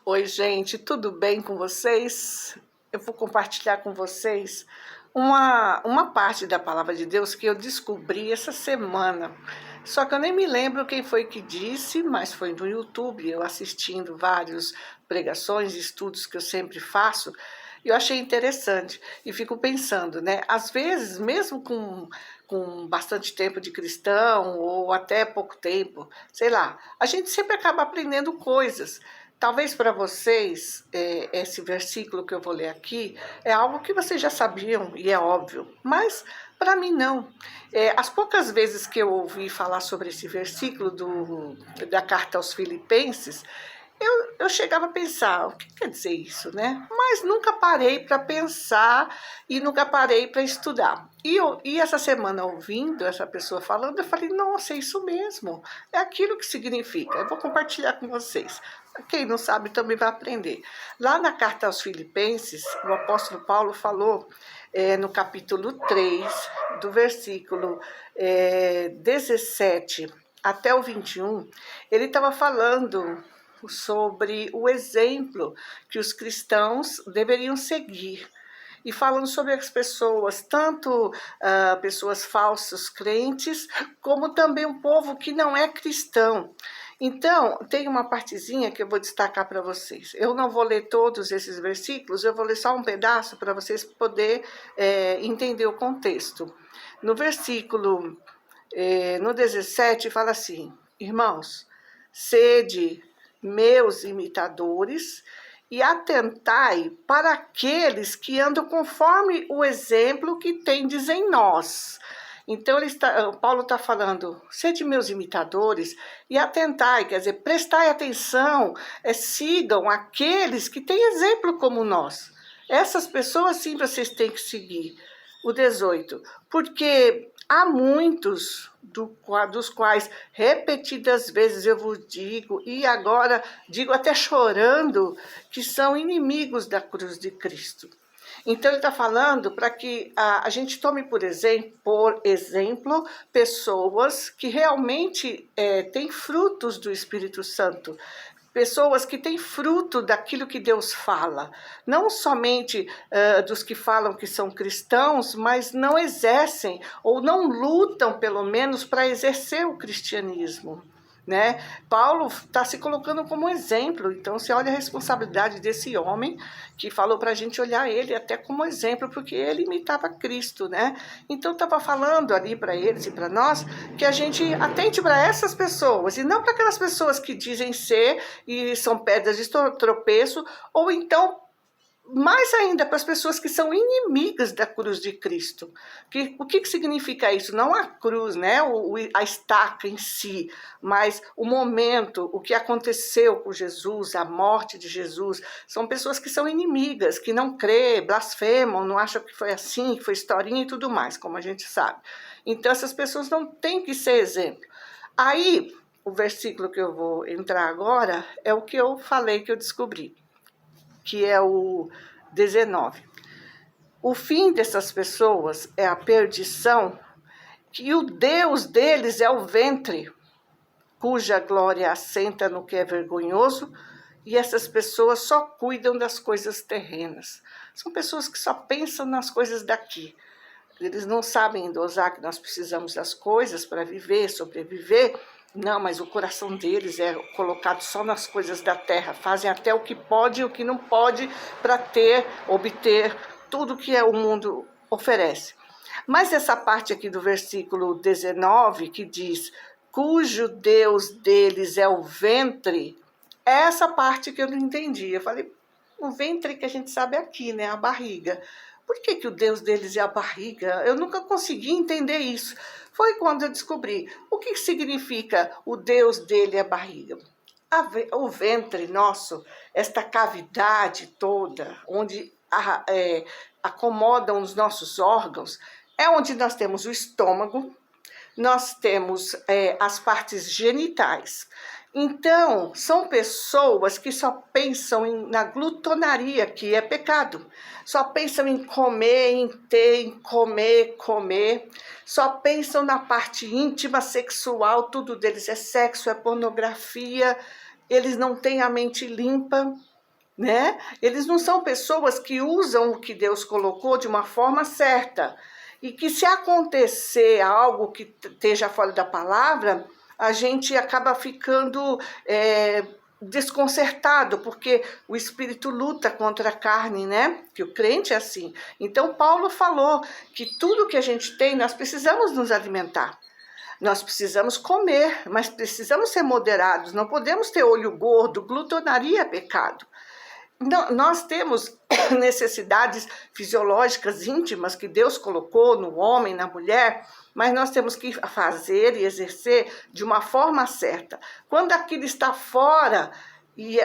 Oi, gente, tudo bem com vocês? Eu vou compartilhar com vocês uma parte da palavra de Deus que eu descobri essa semana. Só que eu nem me lembro quem foi que disse, mas foi no YouTube, eu assistindo vários pregações, estudos que eu sempre faço, e eu achei interessante. E fico pensando, né? Às vezes, mesmo com bastante tempo de cristão, ou até pouco tempo, sei lá, a gente sempre acaba aprendendo coisas. Talvez para vocês, esse versículo que eu vou ler aqui é algo que vocês já sabiam e é óbvio, mas para mim não. As poucas vezes que eu ouvi falar sobre esse versículo da carta aos Filipenses, eu chegava a pensar, o que quer dizer isso, né? Mas nunca parei para pensar e nunca parei para estudar. E essa semana, ouvindo essa pessoa falando, eu falei, nossa, é isso mesmo, é aquilo que significa. Eu vou compartilhar com vocês. Quem não sabe também vai aprender. Lá na carta aos Filipenses, o apóstolo Paulo falou, no capítulo 3, do versículo 17 até o 21, ele estava falando sobre o exemplo que os cristãos deveriam seguir. E falando sobre as pessoas, tanto pessoas falsos crentes, como também um povo que não é cristão. Então, tem uma partezinha que eu vou destacar para vocês. Eu não vou ler todos esses versículos, eu vou ler só um pedaço para vocês poderem entender o contexto. No versículo, no 17, fala assim, irmãos, sede meus imitadores, e atentai para aqueles que andam conforme o exemplo que tendes em nós. Então, Paulo está falando, sede meus imitadores e atentai, quer dizer, prestai atenção, sigam aqueles que têm exemplo como nós. Essas pessoas sim vocês têm que seguir. O 18, porque há muitos dos quais repetidas vezes eu vos digo, e agora digo até chorando, que são inimigos da cruz de Cristo. Então ele está falando para que a gente tome por exemplo pessoas que realmente têm frutos do Espírito Santo, pessoas que têm fruto daquilo que Deus fala, não somente dos que falam que são cristãos, mas não exercem ou não lutam, pelo menos, para exercer o cristianismo. Né? Paulo está se colocando como exemplo, então você olha a responsabilidade desse homem que falou para a gente olhar ele até como exemplo, porque ele imitava Cristo, né? Então estava falando ali para eles e para nós que a gente atente para essas pessoas e não para aquelas pessoas que dizem ser e são pedras de tropeço, ou então mais ainda para as pessoas que são inimigas da cruz de Cristo. O que significa isso? Não a cruz, né? A estaca em si, mas o momento, o que aconteceu com Jesus, a morte de Jesus. São pessoas que são inimigas, que não crêem, blasfemam, não acham que foi assim, que foi historinha e tudo mais, como a gente sabe. Então essas pessoas não têm que ser exemplo. Aí, o versículo que eu vou entrar agora é o que eu falei que eu descobri, que é o 19. O fim dessas pessoas é a perdição, e o Deus deles é o ventre, cuja glória assenta no que é vergonhoso, e essas pessoas só cuidam das coisas terrenas. São pessoas que só pensam nas coisas daqui. Eles não sabem dosar que nós precisamos das coisas para viver, sobreviver. Não, mas o coração deles é colocado só nas coisas da terra. Fazem até o que pode e o que não pode para obter tudo que o mundo oferece. Mas essa parte aqui do versículo 19, que diz, cujo Deus deles é o ventre, é essa parte que eu não entendi. Eu falei, o ventre que a gente sabe é aqui, né? A barriga. Por que o Deus deles é a barriga? Eu nunca consegui entender isso. Foi quando eu descobri o que significa o Deus dele é a barriga. O ventre nosso, esta cavidade toda, onde acomodam os nossos órgãos, é onde nós temos o estômago, nós temos as partes genitais. Então, são pessoas que só pensam na glutonaria, que é pecado. Só pensam em comer, em ter, em comer, comer. Só pensam na parte íntima, sexual, tudo deles é sexo, é pornografia. Eles não têm a mente limpa. né? Eles não são pessoas que usam o que Deus colocou de uma forma certa. E que se acontecer algo que esteja fora da palavra, a gente acaba ficando desconcertado, porque o espírito luta contra a carne, né? Que o crente é assim. Então Paulo falou que tudo que a gente tem, nós precisamos nos alimentar. Nós precisamos comer, mas precisamos ser moderados. Não podemos ter olho gordo, glutonaria é pecado. Nós temos necessidades fisiológicas íntimas que Deus colocou no homem, na mulher, mas nós temos que fazer e exercer de uma forma certa. Quando aquilo está fora e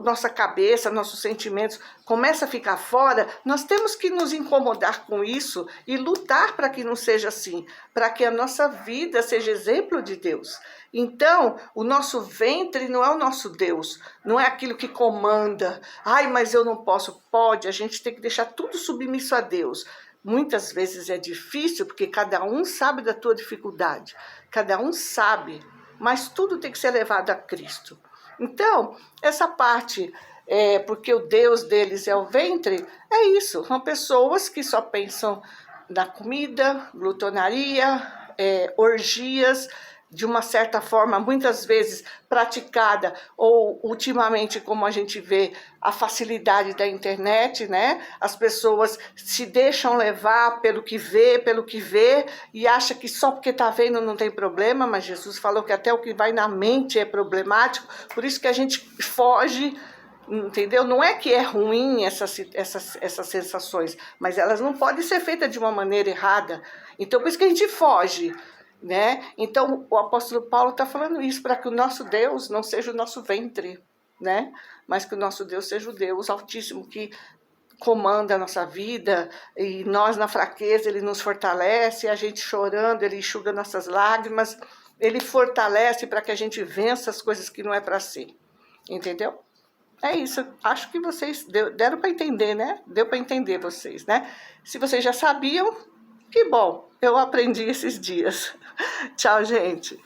nossa cabeça, nossos sentimentos começam a ficar fora, nós temos que nos incomodar com isso e lutar para que não seja assim, para que a nossa vida seja exemplo de Deus. Então, o nosso ventre não é o nosso Deus, não é aquilo que comanda. Ai, mas eu não posso. Pode, a gente tem que deixar tudo submisso a Deus. Muitas vezes é difícil, porque cada um sabe da tua dificuldade, cada um sabe, mas tudo tem que ser levado a Cristo. Então, essa parte, porque o Deus deles é o ventre, é isso. São pessoas que só pensam na comida, glutonaria, orgias, de uma certa forma, muitas vezes praticada, ou ultimamente, como a gente vê, a facilidade da internet, né? As pessoas se deixam levar pelo que vê, e acha que só porque está vendo não tem problema, mas Jesus falou que até o que vai na mente é problemático, por isso que a gente foge, entendeu? Não é que é ruim essas sensações, mas elas não podem ser feitas de uma maneira errada, então por isso que a gente foge, né? Então o apóstolo Paulo está falando isso, para que o nosso Deus não seja o nosso ventre, né? Mas que o nosso Deus seja o Deus Altíssimo, que comanda a nossa vida, e nós na fraqueza Ele nos fortalece, a gente chorando Ele enxuga nossas lágrimas, Ele fortalece para que a gente vença as coisas que não é para ser, entendeu? É isso, acho que vocês deram para entender, né? Deu para entender vocês, né? Se vocês já sabiam, que bom, eu aprendi esses dias. Tchau, gente.